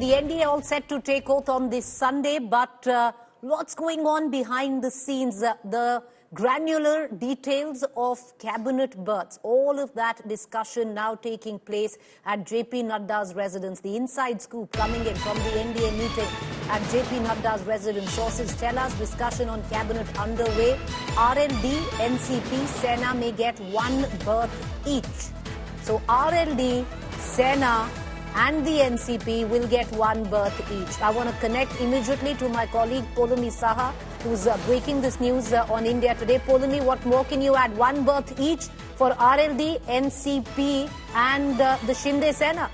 the NDA all set to take oath on this Sunday, but what's going on behind the scenes? The granular details of cabinet berths, all of that discussion now taking place at JP Nadda's residence. The inside scoop coming in from the NDA meeting at JP Nadda's residence. Sources tell us discussion on cabinet underway. RLD, NCP, Sena may get one berth each. So RLD, Sena and the NCP will get one berth each. I want to connect immediately to my colleague Polumi Saha, who's breaking this news on India Today. Polumi, what more can you add? One berth each for RLD, NCP and the Shinde Sena.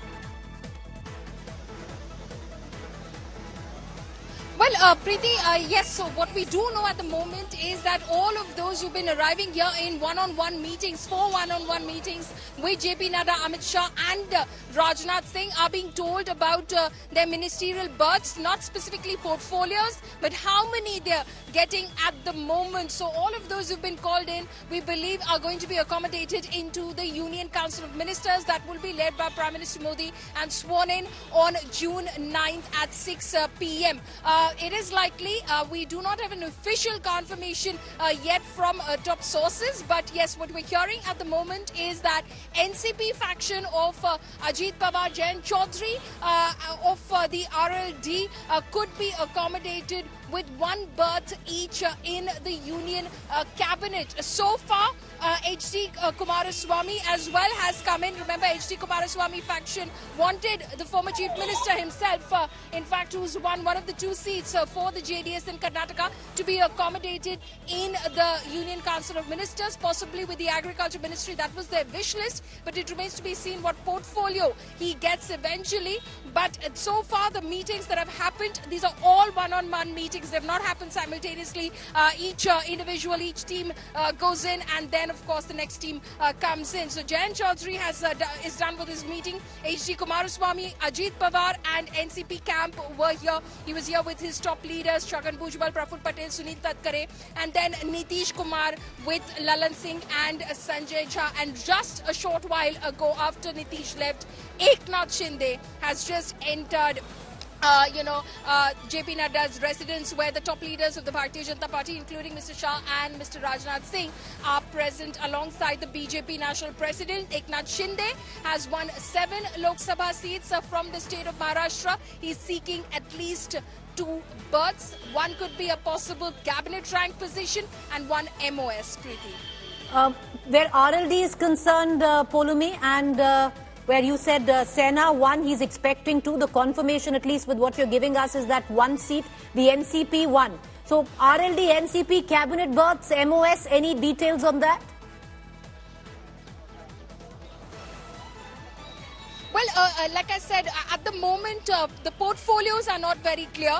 Well, Preeti, yes, so what we do know at the moment is that all of those who've been arriving here in one-on-one meetings, four one-on-one meetings with JP Nadda, Amit Shah and Rajnath Singh are being told about their ministerial berths, not specifically portfolios, but how many they're getting at the moment. So all of those who've been called in, we believe, are going to be accommodated into the Union Council of Ministers that will be led by Prime Minister Modi and sworn in on June 9th at 6 p.m. It is likely, we do not have an official confirmation yet from top sources, but yes, what we're hearing at the moment is that NCP faction of Ajit Pawar, Jain Chaudhary of the RLD could be accommodated with one berth each in the Union cabinet. So far, HD Kumaraswamy as well has come in. Remember, HD Kumaraswamy faction wanted the former Chief Minister himself, in fact, who's won one of the two seats for the JDS in Karnataka, to be accommodated in the Union Council of Ministers, possibly with the Agriculture Ministry. That was their wish list, but it remains to be seen what portfolio he gets eventually. But so far, the meetings that have happened, these are all one-on-one meetings. They have not happened simultaneously. Each individual, each team goes in, and then, of course, the next team comes in. So Jain Chaudhary is done with his meeting. HD Kumaraswamy, Ajit Pawar and NCP camp were here. He was here with his top leaders, Chhagan Bhujbal, Praful Patel, Sunil Tatkare, and then Nitish Kumar with Lalan Singh and Sanjay Jha. And just a short while ago, after Nitish left, Eknath Shinde has just entered JP Nadda's residence, where the top leaders of the Bharatiya Janata Party, including Mr. Shah and Mr. Rajnath Singh, are present alongside the BJP National President. Eknath Shinde has won 7 Lok Sabha seats from the state of Maharashtra. He's seeking at least 2 berths. One could be a possible cabinet rank position and one MOS, Preeti. Where RLD is concerned, Polumi, and where you said Sena 1, he's expecting 2. The confirmation, at least with what you're giving us, is that 1 seat, the NCP 1. So RLD, NCP, cabinet berths, MOS, any details on that? Well, like I said, at the moment, the portfolios are not very clear.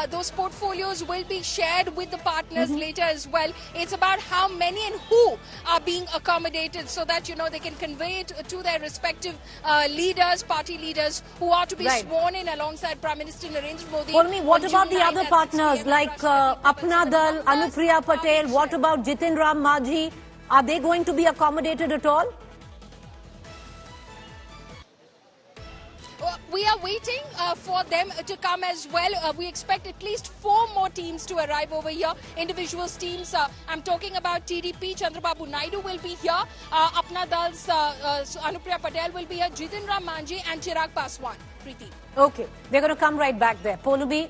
Those portfolios will be shared with the partners later as well. It's about how many and who are being accommodated, so that, they can convey it to their respective leaders, party leaders, who are to be sworn in alongside Prime Minister Narendra Modi. Polumi, what about the other partners like Apna Dal, Anupriya Patel? What about Jitin Ram Majhi? Are they going to be accommodated at all? We are waiting for them to come as well. We expect at least 4 more teams to arrive over here. Individual teams, I'm talking about TDP, Chandrababu Naidu will be here. Apna Dal's Anupriya Patel will be here. Jitin Ram Manji and Chirag Paswan. Preeti. Okay, we're going to come right back there. Polumi,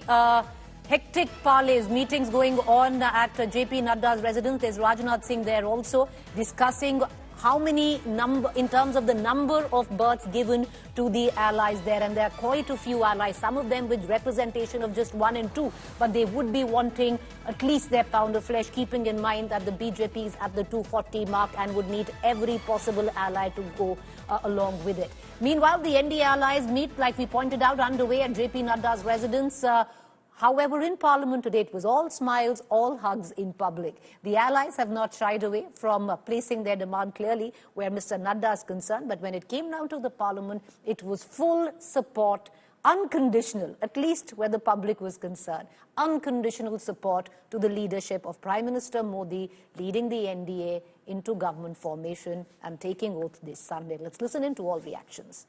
hectic parleys, meetings going on at JP Nadda's residence. There's Rajnath Singh there also discussing how many in terms of the number of berths given to the allies there. And there are quite a few allies, some of them with representation of just 1 and 2, but they would be wanting at least their pound of flesh, keeping in mind that the BJP is at the 240 mark and would need every possible ally to go along with it. Meanwhile, the NDA allies meet, like we pointed out, underway at JP Nadda's residence. However, in Parliament today, it was all smiles, all hugs in public. The allies have not shied away from placing their demand clearly where Mr. Nadda is concerned. But when it came down to the Parliament, it was full support, unconditional, at least where the public was concerned, unconditional support to the leadership of Prime Minister Modi leading the NDA into government formation and taking oath this Sunday. Let's listen in to all reactions.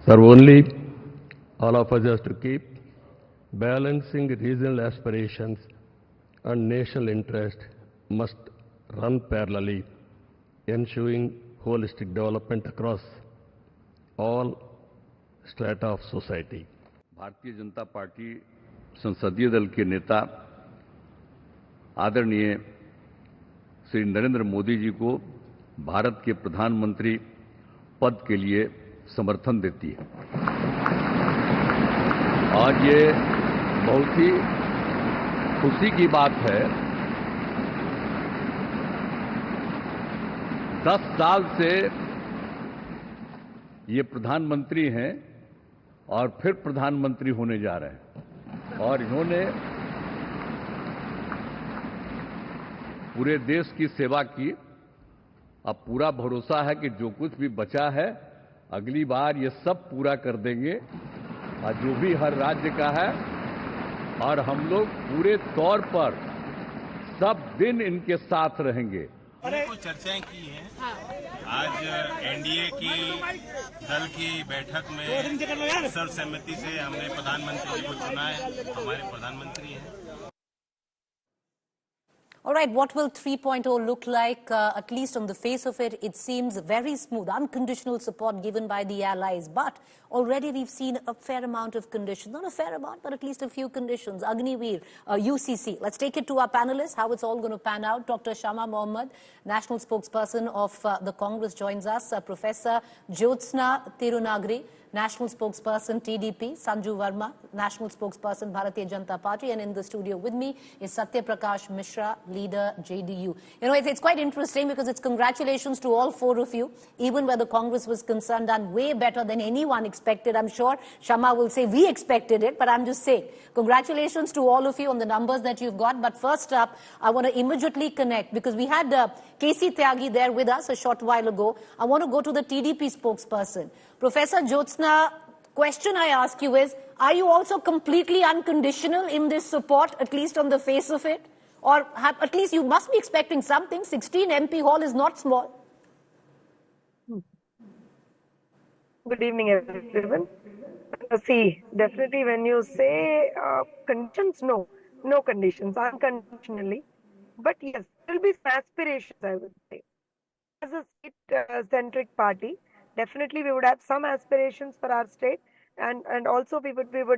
Sir, only all of us has to keep balancing regional aspirations and national interest must run parallelly, ensuring holistic development across all strata of society. Bharatiya Janata party संसदीय दल के नेता आदरणीय श्री नरेंद्र मोदी जी को भारत के प्रधानमंत्री पद के लिए समर्थन देती है। आज ये बहुत ही खुशी की बात है। 10 साल से ये प्रधानमंत्री हैं और फिर प्रधानमंत्री होने जा रहे हैं और इन्होंने पूरे देश की सेवा की। अब पूरा भरोसा है कि जो कुछ भी बचा है अगली बार ये सब पूरा कर देंगे और जो भी हर राज्य का है, और हम लोग पूरे तौर पर सब दिन इनके साथ रहेंगे। कुछ चर्चाएं की हैं। आज एनडीए की दल की बैठक में सर्वसम्मति से हमने प्रधानमंत्री जी को चुना है, हमारे प्रधानमंत्री हैं। All right, what will 3.0 look like? At least on the face of it, it seems very smooth, unconditional support given by the allies. But already we've seen a fair amount of conditions. Not a fair amount, but at least a few conditions. Agniveer, UCC. Let's take it to our panelists, how it's all going to pan out. Dr. Shama Mohammed, national spokesperson of the Congress, joins us. Professor Jyotsna Tirunagri, national spokesperson TDP, Sanju Verma, national spokesperson Bharatiya Janata Party, and in the studio with me is Satya Prakash Mishra, leader JDU. You know, it's quite interesting because it's congratulations to all four of you, even where the Congress was concerned, done way better than anyone expected. I'm sure Shama will say we expected it, but I'm just saying congratulations to all of you on the numbers that you've got. But first up, I want to immediately connect because we had KC Tyagi there with us a short while ago. I want to go to the TDP spokesperson. Professor Jyotsna, question I ask you is, are you also completely unconditional in this support, at least on the face of it? Or at least you must be expecting something. 16 MP hall is not small. Good evening, everyone. See, definitely when you say conditions, no conditions, unconditionally. But yes, there will be some aspirations, I would say. As a state-centric party, definitely we would have some aspirations for our state, and also we would believe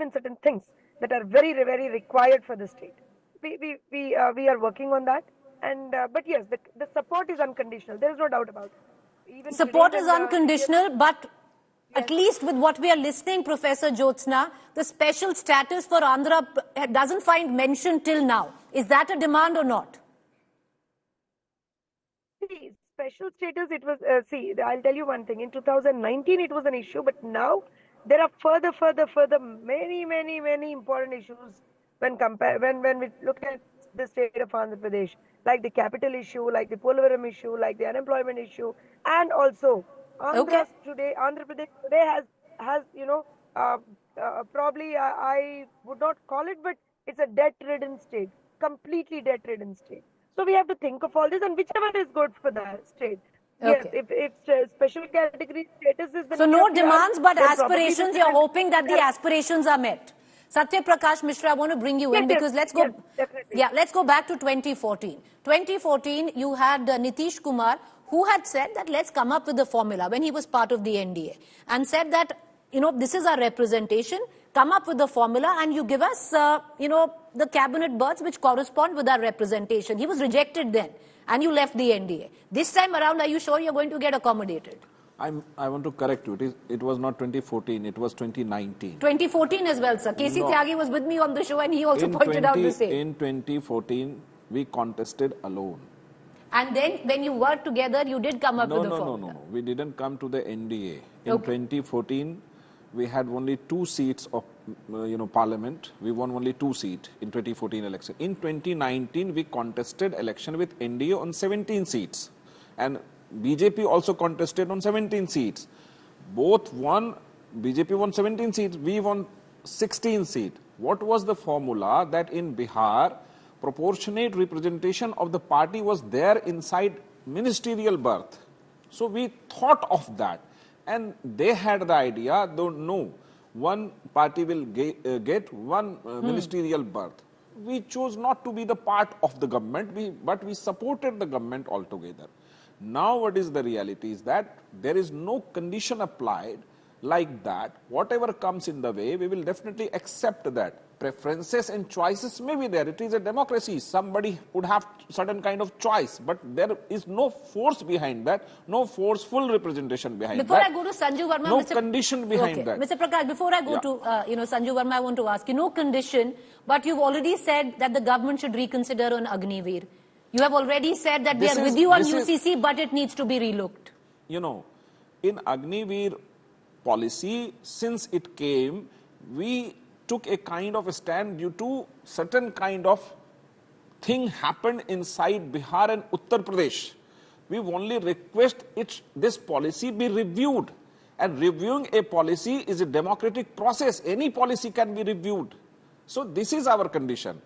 in certain things that are very, very required for the state. We are working on that, and but yes, the support is unconditional. There is no doubt about it. Even support is unconditional, but at least with what we are listening, Professor Jyotsna, the special status for Andhra doesn't find mention till now. Is that a demand or not? See, special status, it was, I'll tell you one thing. In 2019, it was an issue, but now there are further, many important issues when we look at the state of Andhra Pradesh, like the capital issue, like the Polavaram issue, like the unemployment issue, and also Andhra Pradesh today has probably I would not call it, but it's a debt-ridden state, completely debt-ridden state. So we have to think of all this, and whichever is good for the state. Okay. Yes, if special category status is the so no demands but aspirations. You're hoping that the aspirations are met. Satya Prakash Mishra, I want to bring you in because let's go. Yes, let's go back to 2014. 2014, you had Nitish Kumar, who had said that let's come up with a formula when he was part of the NDA, and said that this is our representation. Come up with the formula and you give us the cabinet berths which correspond with our representation. He was rejected then, and you left the NDA. This time around, are you sure you're going to get accommodated? I want to correct you. It was not 2014, it was 2019. 2014 as well, sir. KC Tyagi was with me on the show and he also pointed out the same. In 2014, we contested alone. And then when you worked together, you did come up with a formula. No. We didn't come to the NDA. In 2014, we had only 2 seats of parliament. We won only 2 seats in 2014 election. In 2019, we contested election with NDA on 17 seats. And BJP also contested on 17 seats. Both won, BJP won 17 seats, we won 16 seats. What was the formula? That in Bihar, proportionate representation of the party was there inside ministerial berth. So we thought of that. And they had the idea, though no, one party will get one ministerial berth. We chose not to be the part of the government, but we supported the government altogether. Now what is the reality is that there is no condition applied like that. Whatever comes in the way, we will definitely accept that. Preferences and choices may be there. It is a democracy. Somebody would have certain kind of choice, but there is no force behind that, no forceful representation behind before that. Before I go to Sanju Verma, no condition behind that. Mr. Prakash, before I go to Sanju Verma, I want to ask you, no condition, but you've already said that the government should reconsider on Agniveer. You have already said that we are with you on UCC, but it needs to be relooked. You know, in Agniveer policy, since it came, we took a kind of a stand due to certain kind of thing happened inside Bihar and Uttar Pradesh. We only request this policy be reviewed. And reviewing a policy is a democratic process. Any policy can be reviewed. So this is our condition.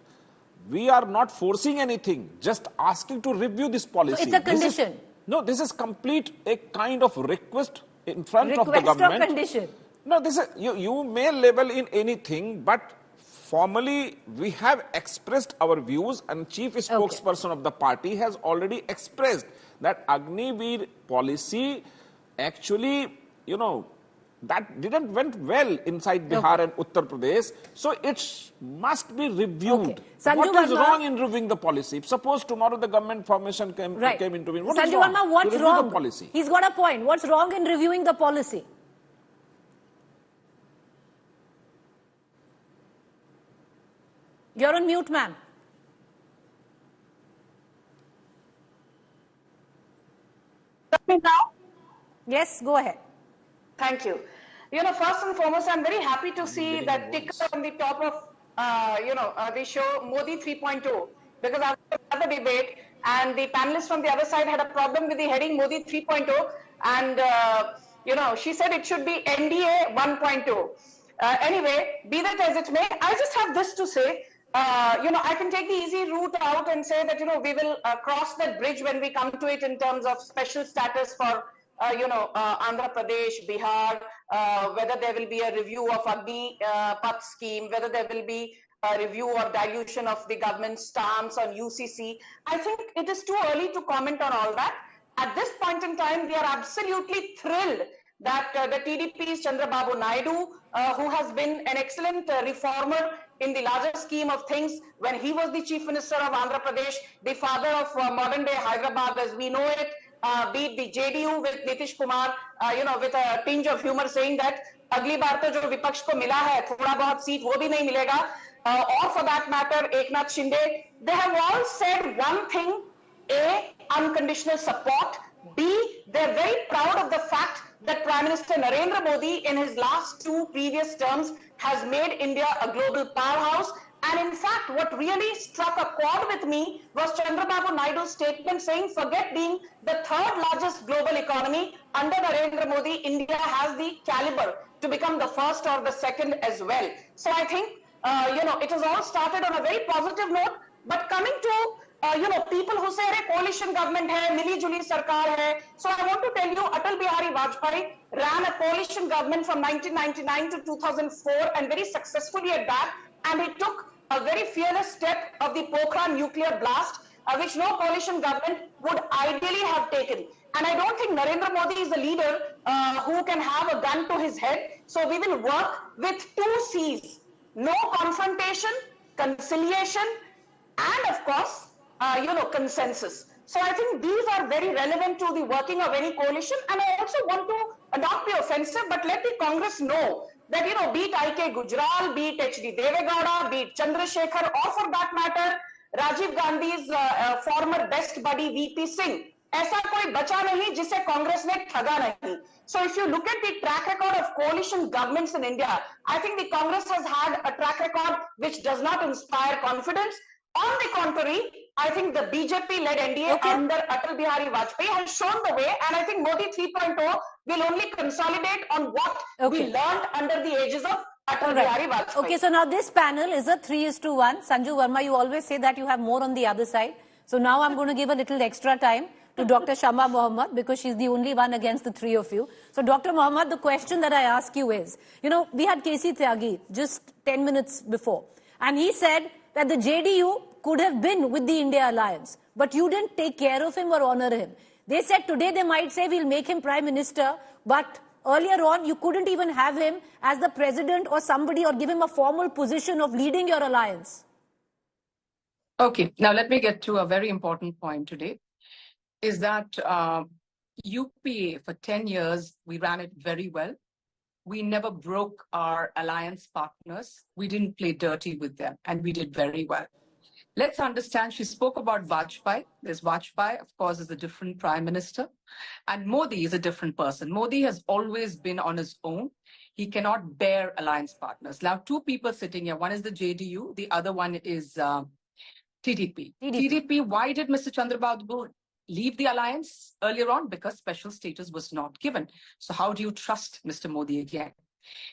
We are not forcing anything, just asking to review this policy. So it's a condition. This is complete a kind of request in front of the government. Request or condition? No, this is, you may label in anything, but formally we have expressed our views, and chief spokesperson of the party has already expressed that Agniveer policy actually, that didn't went well inside Bihar and Uttar Pradesh, so it must be reviewed. What is wrong in reviewing the policy? Suppose tomorrow the government formation came into being. What is wrong? Sanju Verma, what's wrong? The policy. He's got a point. What's wrong in reviewing the policy? You're on mute, ma'am. Me now? Yes, go ahead. Thank you. First and foremost, I'm very happy to see that ticker on the top of, they show Modi 3.0, because after the debate, and the panelists from the other side had a problem with the heading Modi 3.0, and, she said it should be NDA 1.0. Anyway, be that as it may, I just have this to say. I can take the easy route out and say that, we will cross that bridge when we come to it in terms of special status for, Andhra Pradesh, Bihar, whether there will be a review of Agni-Path scheme, whether there will be a review or dilution of the government's stance on UCC. I think it is too early to comment on all that. At this point in time, we are absolutely thrilled that the TDP's Chandrababu Naidu, who has been an excellent reformer in the larger scheme of things, when he was the Chief Minister of Andhra Pradesh, the father of modern day Hyderabad as we know it, be it the JDU with Nitish Kumar, with a tinge of humor saying that अगली बार तो जो विपक्ष को मिला है थोड़ा बहुत seat वो भी नहीं मिलेगा, or for that matter Eknath Shinde, they have all said one thing: A, unconditional support; B, they're very proud of the fact that Prime Minister Narendra Modi in his last two previous terms has made India a global powerhouse. And in fact, what really struck a chord with me was Chandrababu Naidu's statement saying, forget being the third largest global economy, under Narendra Modi, India has the caliber to become the first or the second as well. So I think, it has all started on a very positive note. But coming to people who say coalition government hai, mili-juli sarkar hai. So I want to tell you, Atal Bihari Vajpayee ran a coalition government from 1999 to 2004 and very successfully at that. And he took a very fearless step of the Pokhran nuclear blast, which no coalition government would ideally have taken. And I don't think Narendra Modi is a leader who can have a gun to his head. So we will work with 2 C's: no confrontation, conciliation, and of course, consensus. So I think these are very relevant to the working of any coalition. And I also want to not be offensive, but let the Congress know that, be it I.K. Gujral, be it H.D. Devegowda, be it Chandrasekhar, or for that matter, Rajiv Gandhi's former best buddy V.P. Singh, ऐसा कोई बचा नहीं जिसे कांग्रेस ने ठगा नहीं. So if you look at the track record of coalition governments in India, I think the Congress has had a track record which does not inspire confidence. On the contrary, I think the BJP-led NDA under Atal Bihari Vajpayee has shown the way, and I think Modi 3.0 will only consolidate on what we learned under the aegis of Atal Bihari Vajpayee. Okay, so now this panel is a 3:1. Sanju Verma, you always say that you have more on the other side. So now I'm going to give a little extra time to Dr. Shama Mohammed because she's the only one against the three of you. So, Dr. Mohammed, the question that I ask you is, we had KC Tyagi just 10 minutes before, and he said that the JDU could have been with the India alliance, but you didn't take care of him or honor him. They said today they might say we'll make him Prime Minister, but earlier on you couldn't even have him as the president or somebody or give him a formal position of leading your alliance. Okay, now let me get to a very important point today, is that UPA for 10 years, we ran it very well. We never broke our alliance partners. We didn't play dirty with them, and we did very well. Let's understand, she spoke about Vajpayee. There's Vajpayee, of course, is a different prime minister. And Modi is a different person. Modi has always been on his own. He cannot bear alliance partners. Now, two people sitting here. One is the JDU. The other one is TDP. TDP, why did Mr. Chandrababu leave the alliance earlier on? Because special status was not given. So how do you trust Mr. Modi again?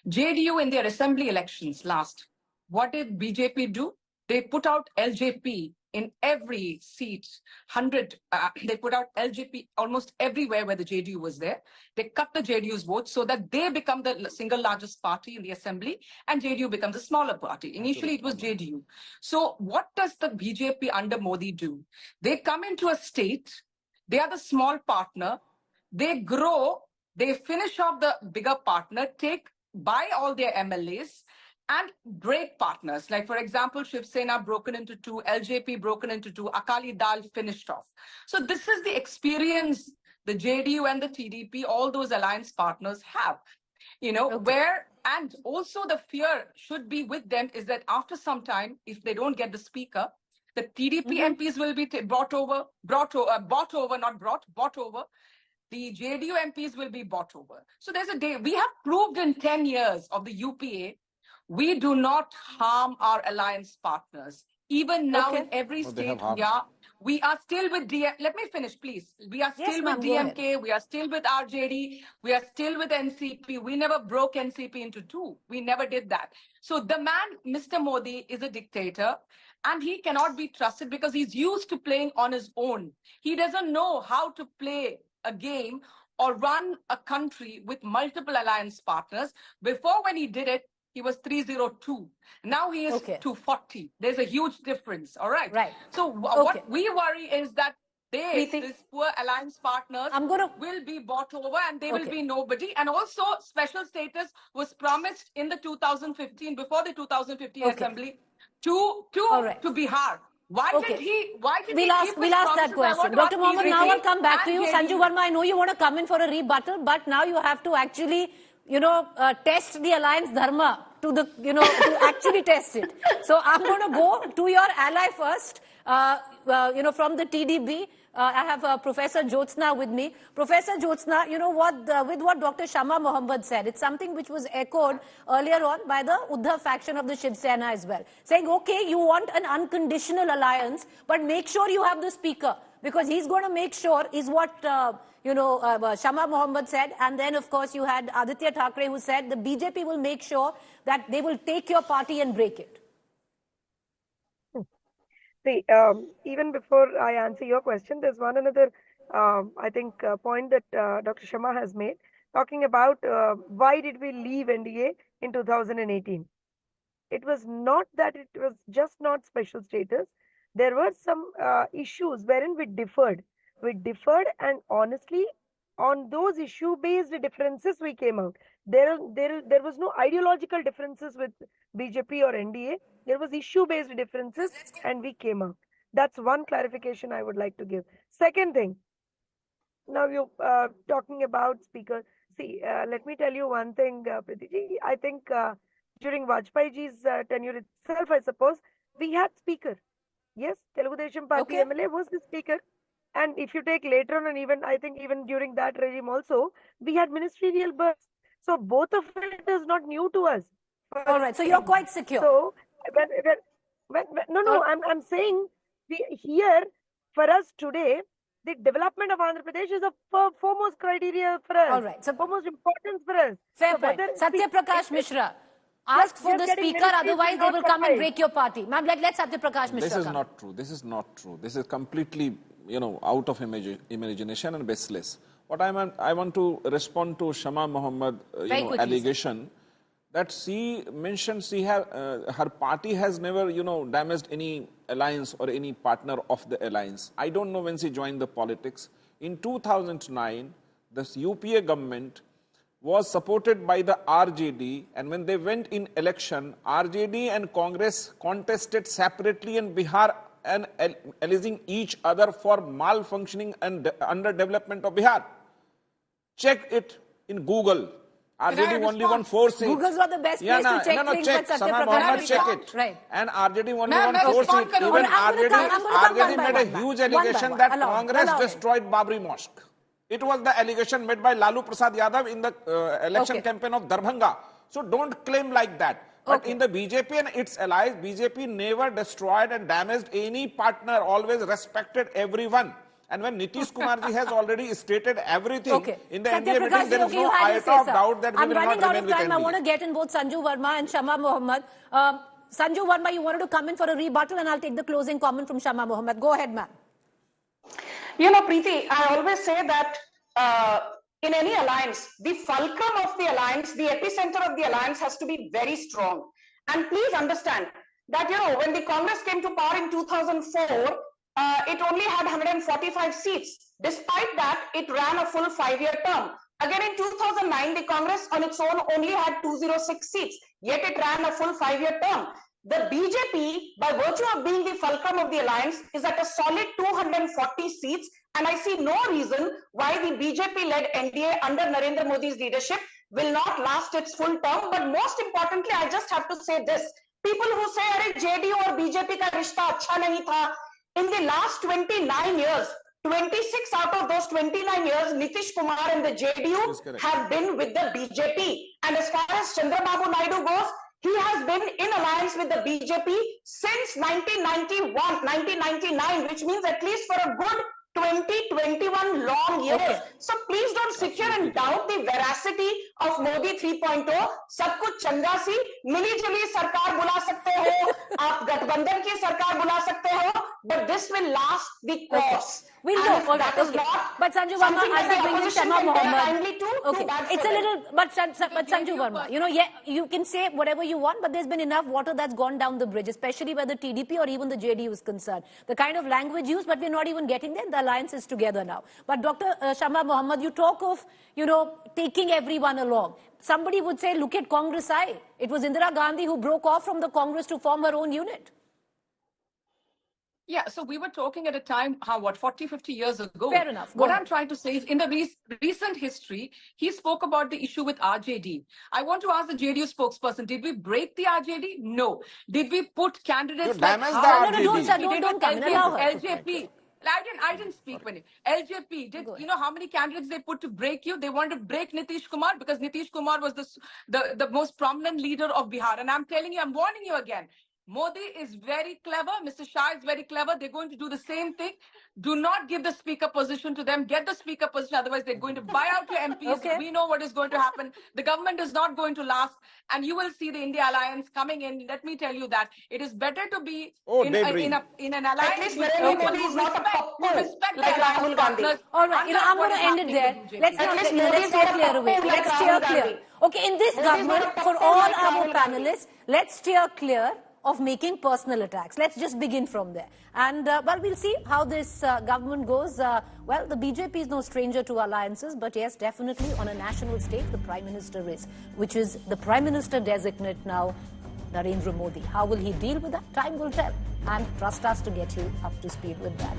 JDU in their assembly elections last, what did BJP do? They put out LJP in every seat, 100. They put out LJP almost everywhere where the JDU was there. They cut the JDU's votes so that they become the single largest party in the assembly and JDU becomes a smaller party. Initially, it was JDU. So what does the BJP under Modi do? They come into a state, they are the small partner, they grow, they finish off the bigger partner, buy all their MLAs, and break partners. Like, for example, Shiv Sena broken into two, LJP broken into two, Akali Dal finished off. So this is the experience the JDU and the TDP, all those alliance partners have. And also the fear should be with them is that after some time, if they don't get the speaker, the TDP MPs will be bought over. The JDU MPs will be bought over. So there's a day, we have proved in 10 years of the UPA, we do not harm our alliance partners. Even now in every state, we are still with let me finish, please. We are still with DMK, we are still with RJD, we are still with NCP. We never broke NCP into two. We never did that. So the man, Mr. Modi, is a dictator and he cannot be trusted because he's used to playing on his own. He doesn't know how to play a game or run a country with multiple alliance partners. Before, when he did it, he was 302. Now he is 240. There's a huge difference. All right. Right. So what we worry is that these poor alliance partners will be bought over and they will be nobody. And also special status was promised in the 2015, before the 2015 assembly to Bihar. Why did he We'll ask that question. Dr. Mohammed, now I'll come back to you. Sanju Verma, I know you want to come in for a rebuttal, but now you have to actually test the alliance dharma to actually test it. So I'm going to go to your ally first, from the TDB. I have Professor Jyotsna with me. Professor Jyotsna, with what Dr. Shama Mohammed said, it's something which was echoed earlier on by the Uddhav faction of the Shiv Sena as well. Saying, okay, you want an unconditional alliance, but make sure you have the speaker. Because he's going to make sure, is what, Shama Mohammed said. And then, of course, you had Aditya Thackeray who said the BJP will make sure that they will take your party and break it. See, even before I answer your question, there's one another, point that Dr. Shama has made, talking about why did we leave NDA in 2018. It was not that it was just not special status. There were some issues wherein we differed. And honestly, on those issue-based differences, we came out. There was no ideological differences with BJP or NDA. There was issue-based differences and we came out. That's one clarification I would like to give. Second thing, now you're talking about speaker. See, let me tell you one thing, Preeti ji. I think during Vajpayee ji's tenure itself, I suppose, we had speaker. Yes, Telugu Desam Party MLA was the speaker. And if you take later on, and even during that regime also, we had ministerial births. So both of it is not new to us. All right. So you're quite secure. So I'm saying here for us today, the development of Andhra Pradesh is a foremost criteria for us. All right. So foremost importance for us. Fair point. Satya Prakash Mishra. Ask for the speaker, otherwise they will come and break your party. Ma'am, let's Satya Prakash Mishra. This is not true. This is not true. This is completely out of imagination and baseless. What I want to respond to Shama Mohammed allegation that she mentioned her party has never damaged any alliance or any partner of the alliance. I don't know when she joined the politics. In 2009, the UPA government was supported by the RJD, and when they went in election, RJD and Congress contested separately in Bihar and alleging each other for malfunctioning and underdevelopment of Bihar. Check it in Google. RJD only won 4 seats. Google's not the best place to check things, but Satya check it. Right. And RJD only won 4 seats. Even RJD made a huge allegation that Congress destroyed Babri Mosque. It was the allegation made by Lalu Prasad Yadav in the election campaign of Darbhanga. So don't claim like that. But in the BJP and its allies, BJP never destroyed and damaged any partner, always respected everyone. And when Nitish Kumar ji has already stated everything in the NDA meeting, there is no iota of doubt that we will not remain with NDA. I want to get in both Sanju Verma and Shama Mohammed. Sanju Verma, you wanted to come in for a rebuttal, and I'll take the closing comment from Shama Mohammed. Go ahead, ma'am. Preeti, I always say that in any alliance, the fulcrum of the alliance, the epicenter of the alliance has to be very strong. And please understand that, when the Congress came to power in 2004, it only had 145 seats. Despite that, it ran a full 5-year term. Again, in 2009, the Congress on its own only had 206 seats, yet it ran a full 5-year term. The BJP, by virtue of being the fulcrum of the alliance, is at a solid 240 seats, and I see no reason why the BJP-led NDA under Narendra Modi's leadership will not last its full term. But most importantly, I just have to say this. People who say, "Arey, JDU or BJP ka rishta acha nahi tha," in the last 29 years, 26 out of those 29 years, Nitish Kumar and the JDU have been with the BJP. And as far as Chandrababu Naidu goes, he has been in alliance with the BJP since 1999, which means at least for a good 21 long years. So please don't sit here and doubt the veracity of Modi 3.0. सब कुछ चंगा सी मिली-जुली सरकार बुला सकते हो, आप गठबंधन की सरकार बुला सकते हो, but this will last the course. We'll go. All right. But Sanju Verma, as I bring in Shama Mohammed, it's a little. But Sanju Verma, you can say whatever you want, but there's been enough water that's gone down the bridge, especially where the TDP or even the JDU is concerned. The kind of language used, but we're not even getting there. The alliance is together now. But Dr. Shama Mohammed, you talk of, taking everyone along. Somebody would say, look at Congress I. It was Indira Gandhi who broke off from the Congress to form her own unit. Yeah, so we were talking at a time, 40, 50 years ago. Fair enough. What I'm trying to say is, in the recent history, he spoke about the issue with RJD. I want to ask the JDU spokesperson, did we break the RJD? No. Did we put candidates like... Don't come. LJP. I didn't speak when LJP did. You know how many candidates they put to break you? They wanted to break Nitish Kumar because Nitish Kumar was the most prominent leader of Bihar. And I'm telling you, I'm warning you again. Modi is very clever. Mr. Shah is very clever. They're going to do the same thing. Do not give the speaker position to them. Get the speaker position. Otherwise, they're going to buy out your MPs. We know what is going to happen. The government is not going to last. And you will see the India alliance coming in. Let me tell you that it is better to be in an alliance. At least Narendra Modi is not a popcorn like Rahul Gandhi. All right, I'm going to end it there. Let's stay clear away. Let's steer clear. Okay, in this government, for all our panelists, let's steer clear of making personal attacks. Let's just begin from there. And, we'll see how this government goes. The BJP is no stranger to alliances, but yes, definitely on a national stage, the Prime Minister is, which is the Prime Minister designate now, Narendra Modi. How will he deal with that? Time will tell. And trust us to get you up to speed with that.